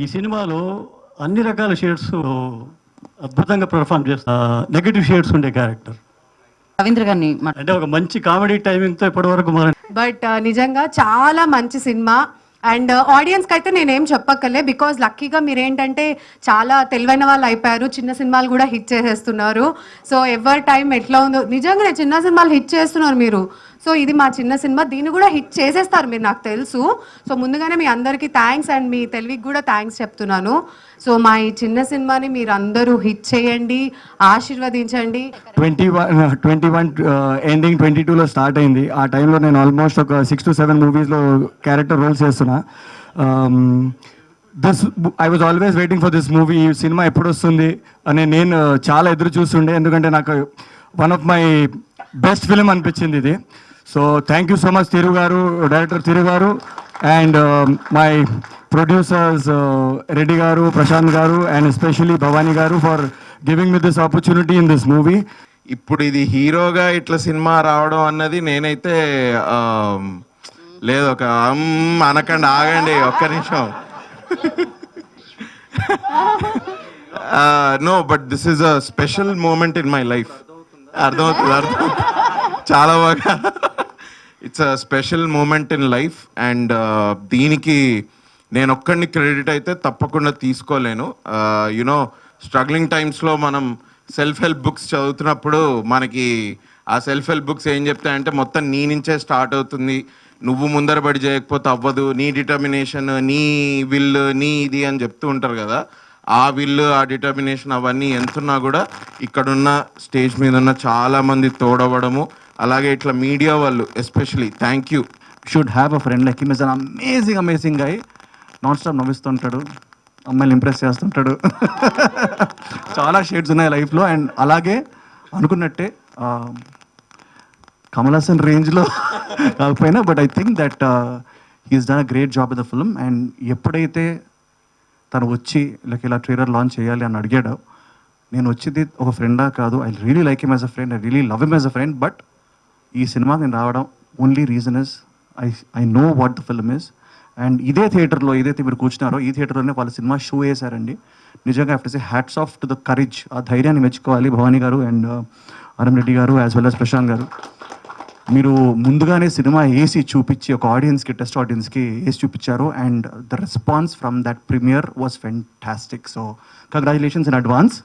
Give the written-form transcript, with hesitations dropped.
ఈ సినిమాలో అన్ని రకాల షేడ్స్ అద్భుతంగా పెర్ఫామ్ చేస్తా. నెగటివ్ షేడ్స్ ఉండే క్యారెక్టర్ రవీంద్ర గారిని అంటే ఒక మంచి కామెడీ టైమింగ్తో ఇప్పటివరకు మనం బట్ నిజంగా చాలా మంచి సినిమా. అండ్ ఆడియన్స్కి అయితే నేనేం చెప్పక్కర్లే, బికాజ్ లక్కీగా మీరేంటంటే చాలా తెలివైన వాళ్ళు అయిపోయారు, చిన్న సినిమాలు కూడా హిట్ చేసేస్తున్నారు. సో ఎవరి టైం ఎట్లా ఉందో నిజంగానే చిన్న సినిమాలు హిట్ చేస్తున్నారు మీరు. సో ఇది మా చిన్న సినిమా, దీన్ని కూడా హిట్ చేసేస్తారు మీరు, నాకు తెలుసు. సో ముందుగానే మీ అందరికీ థ్యాంక్స్ అండ్ మీ తెలివికి కూడా థ్యాంక్స్ చెప్తున్నాను. సో మా ఈ చిన్న సినిమాని మీరు అందరూ హిట్ చేయండి, ఆశీర్వదించండి. 21 ఎండింగ్ 22లో స్టార్ట్ అయింది. ఆ టైంలో నేను ఆల్మోస్ట్ ఒక 6 to 7 మూవీస్లో క్యారెక్టర్ రోల్స్ చేస్తున్నా. I was always waiting for this movie. ఈ సినిమా ఎప్పుడు వస్తుంది అని నేను చాలా ఎదురు చూస్తుండే, ఎందుకంటే నాకు one of my best film అనిపించింది ఇది. So thank you so much Thiru garu, director తిరు గారు, అండ్ మై ప్రొడ్యూసర్స్ రెడ్డి గారు, ప్రశాంత్ గారు, అండ్ ఎస్పెషలీ భవానీ గారు for giving me this opportunity in this movie. ఇప్పుడు ఇది హీరోగా ఇట్లా సినిమా రావడం అన్నది నేనైతే లేదు, ఒక అనకండి, ఆగండి ఒక్క నిమిషం. No, but this is a special moment in my life. అర్థమవుతుంది చాలా బాగా. It's a special moment in life and దీనికి నేను ఒక్కడిని క్రెడిట్ అయితే తప్పకుండా తీసుకోలేను. యునో స్ట్రగ్లింగ్ టైమ్స్లో మనం సెల్ఫ్ హెల్ప్ బుక్స్ చదువుతున్నప్పుడు మనకి ఆ సెల్ఫ్ హెల్ప్ బుక్స్ ఏం చెప్తాయంటే మొత్తం నీ నుంచే స్టార్ట్ అవుతుంది, నువ్వు ముందరబడి చేయకపోతే అవ్వదు, నీ డిటర్మినేషన్, నీ విల్, నీ ఇది అని చెప్తూ ఉంటారు కదా. ఆ విల్, ఆ డిటర్మినేషన్ అవన్నీ ఎంతున్నా కూడా ఇక్కడున్న స్టేజ్ మీద ఉన్న చాలామంది తోడవడము, అలాగే ఇట్లా మీడియా వాళ్ళు especially thank you. Should have a friend like him. Is an amazing guy. Non stop నవ్విస్తుంటాడు, అమ్మాయిలు ఇంప్రెస్ చేస్తుంటాడు. చాలా షేడ్స్ ఉన్నాయి లైఫ్లో. అండ్ అలాగే అనుకున్నట్టే కమల్ హాసన్ రేంజ్లో కాకపోయినా, but I think that he's done a great job in the film. And ఎప్పుడైతే తను వచ్చి ఇలా ట్రైలర్ లాంచ్ చేయాలి అని అడిగాడు, నేను వచ్చింది ఒక ఫ్రెండా కాదు, I really like him as a friend, I really love him as a friend. But ఈ సినిమా నేను రావడం only reason is I know what the film is. And ఇదే థియేటర్లో ఏదైతే మీరు కూర్చున్నారో ఈ థియేటర్లోనే వాళ్ళ సినిమా షో వేశారండి. నిజంగా have to say hats off to the courage. ఆ ధైర్యాన్ని మెచ్చుకోవాలి భవానీ గారు అండ్ అరం రెడ్డి గారు యాజ్ వెల్ యాజ్ ప్రశాంత్ గారు. మీరు ముందుగానే సినిమా వేసి చూపించి ఒక ఆడియన్స్కి, టెస్ట్ ఆడియన్స్కి వేసి చూపించారు. And the response from that premiere was fantastic. So congratulations in advance.